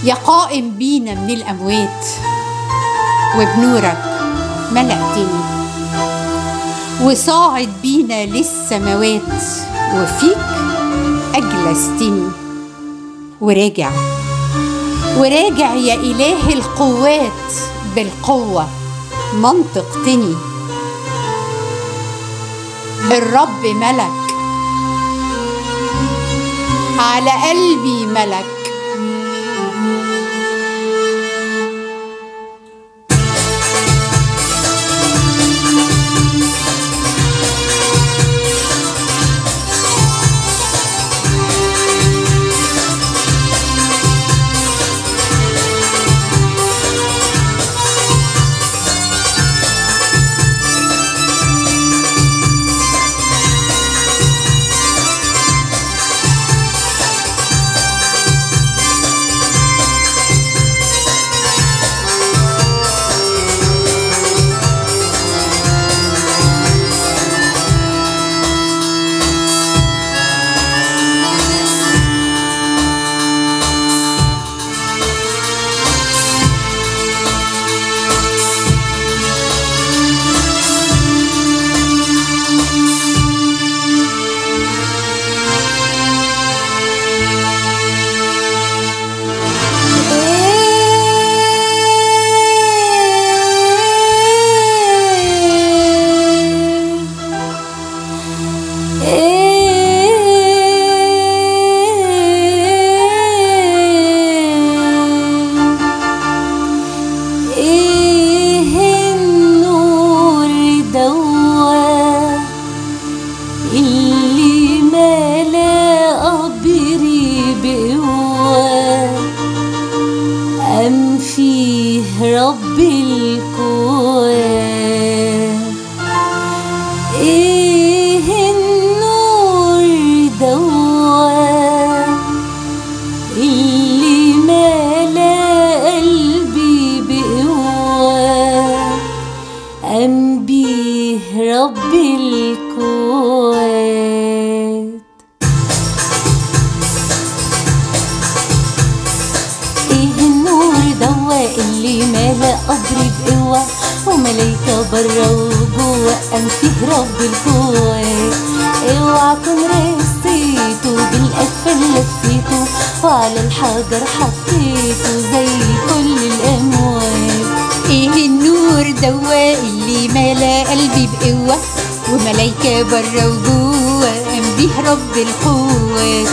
يا قائم بينا من الأموات، وبنورك ملأتني، وصاعد بينا للسماوات، وفيك أجلستني، وراجع يا إله القوات، بالقوة منطقتني. الرب ملك على قلبي، ملك رب الكون. ايه النور دوا اللي ملا قلبي بقوة، قام بيه رب الكون. ايه النور دوا اللي ملا قبري بقوة، وملايكة برا وجوا، قام فيه رب الكون. اوعى كن رصيته بالاكفان لفيته، وعلى الحجر حطيته زي كل الاموال. ايه النور دوا اللي ملا قلبي بقوة، وملايكة برا وجوا، قام بيه رب القوات.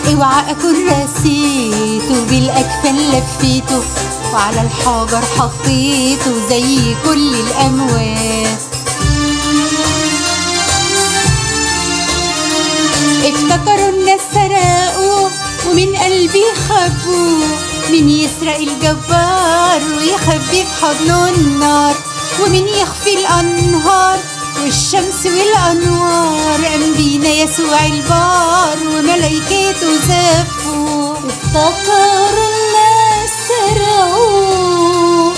اوعى اكون راسيته بالاكفان لفيته، وعلى الحجر حطيته زي كل الاموات. افتكروا الناس سرقوا ومن قلبي خبوه، من يسرق الجبار ويخبي في حضنه النار، ومن يخفي الانهار والشمس والانوار، قام بينا يسوع البار وملايكته زفوا. افتكروا الناس سرقوا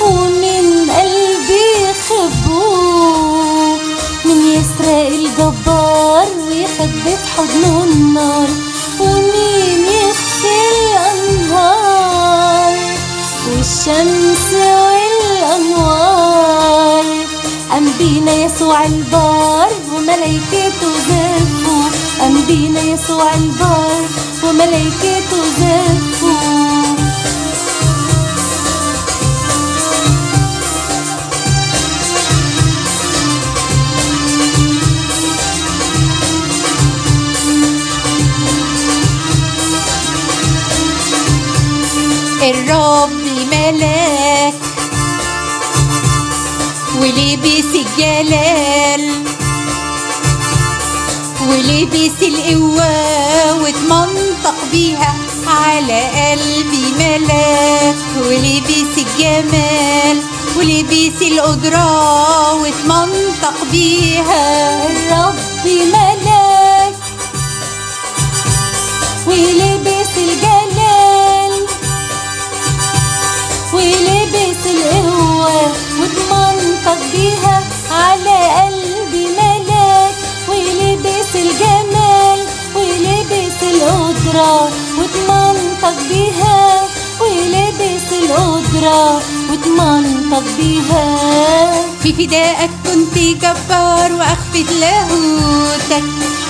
ومن قلبي خبوه، من يسرق الجبار ويخبي في حضنه النار، ومين يخفي الانهار والشمس والانوار، قام بينا يسوع البار وملايكته زفوا، قام بينا يسوع البار وملايكته زفوا. الرب ملاك ولبس الجلال ولبس القوة، واتمنطق بيها على قلبي ملاك، ولبس الجمال ولبس القدرة، واتمنطق بيها. الرب ملاك ولبس الجلال ولبس القوة، واتمنطق بيها على قلبي ملاك، ولبس الجمال ولبس القدرة، واتمنطق بيها ولبس القدرة واتمنطق بيها. في فدائك كنت جبار وأخفت لاهوتك،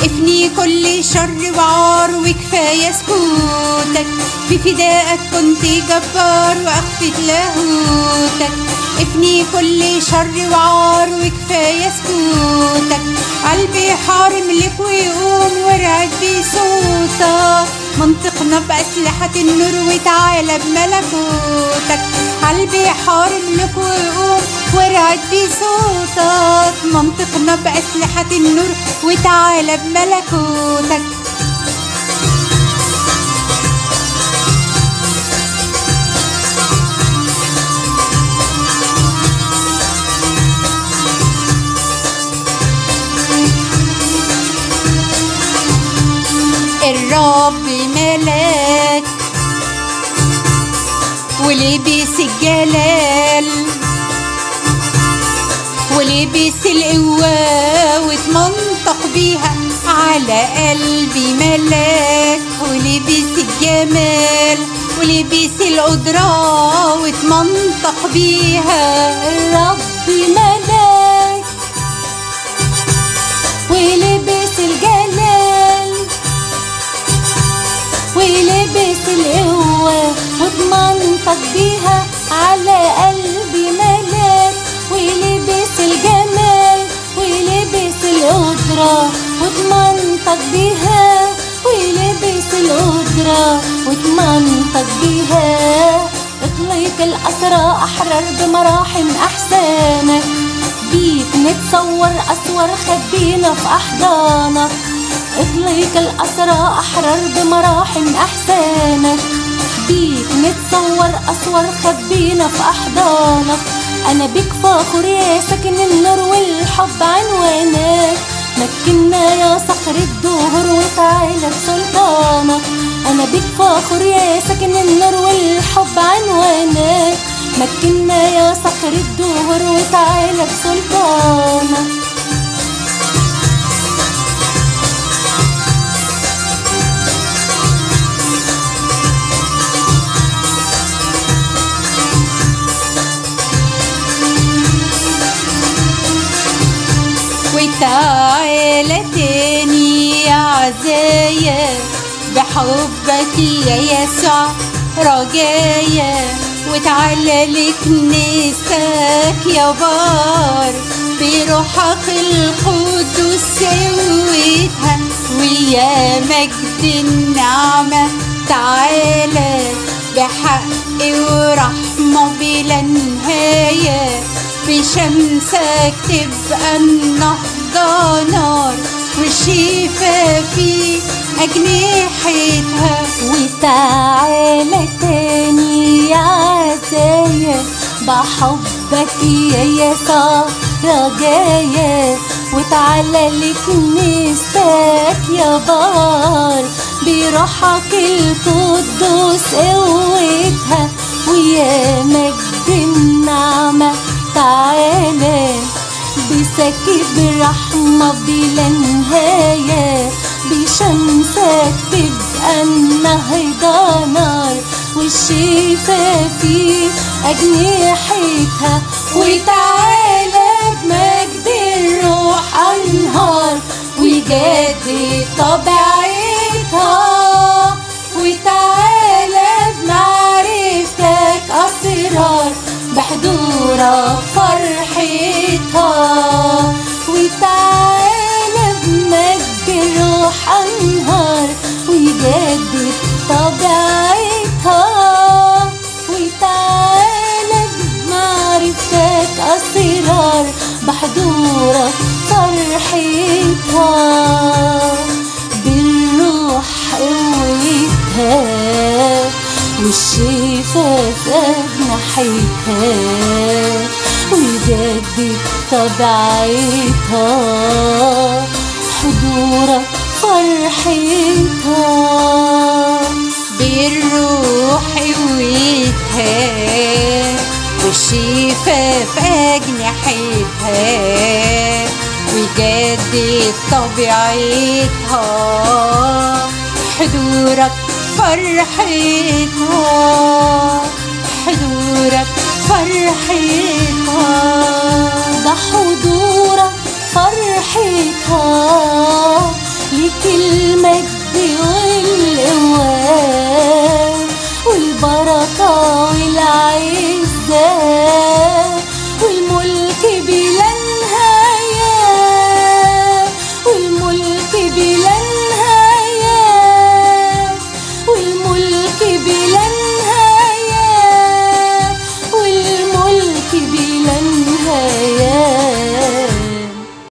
افني كل شر وعار وكفاية سكوتك. في فدائك كنت جبار وأخفت لاهوتك، افني كل شر وعار وكفاية سكوتك. قلبي حارم لك ويقوم ورعد بصوتك، منطقنا بأسلحة النور وتعالى بملكوتك. قلبي حارم لك ويقوم ورعد بصوتك، منطقنا بأسلحة النور وتعالى بملكوتك. الرب ملاك ولبس الجلال ولبس القوة واتمنطق بيها على قلبي ملاك. ولبس الجمال ولبس القدرة واتمنطق بيها. الرب ملاك ولبس الجلال ولبس القوة واتمنطق بيها على قلبي ملاك. ولبس الجمال ولبس القدرة واتمنطق بيها. ولبس القدرة واتمنطق بيها. اطلق الأسرى أحرر بمراحم أحسانك، بيك نتصور أسور خبينا في أحضانك. اطلق الأسرى أحرر بمراحم أحسانك، بيك نتصور أسور خبينا في أحضانك. أنا بك فاخر يا ساكن النور والحب عنوانك، مكنا يا صخر الدهر وتعالى بسلطانك. أنا بك فاخر يا ساكن النور والحب عنوانك، مكنا يا صخر الدهر وتعالى بسلطانك. وتعالى تاني يا عزايا، بحبك يا يسوع رجايا. وتعالى لكنيستك يا بار، بروحك القدس قوتها ويا مجد النعمة. تعالى بحق ورحمة بلا نهاية، بشمسك تبقى النهضة نار والشفا في أجنحتها. وتعالى تاني يا عزايا، بحبك يا يسوع رجايا. وتعالى لكنيستك يا بار، بروحك القدس قوتها ويا مجد النعمة. تعالى بسكب رحمة بلا نهاية، بشمسك تبقى النهضة نار والشفا في أجنحتها. وتعالى بمجد الروح أنهار ويجدد طبيعتها. وتعالى بمعرفتك أسرار بحضورك فرحتها. وتعالى بمجد الروح أنهار ويجدد طبيعتها. وتعالى بمعرفتك أسرار بحضورك فرحتها. بالروح قوتها والشفا في أجنحتها، ويجدد طبيعتها حضورك فرحتها. بالروح قوتها والشفا في أجنحتها، ويجدد طبيعتها حضورك فرحتها، حضورك فرحتها، ده حضورك فرحتها،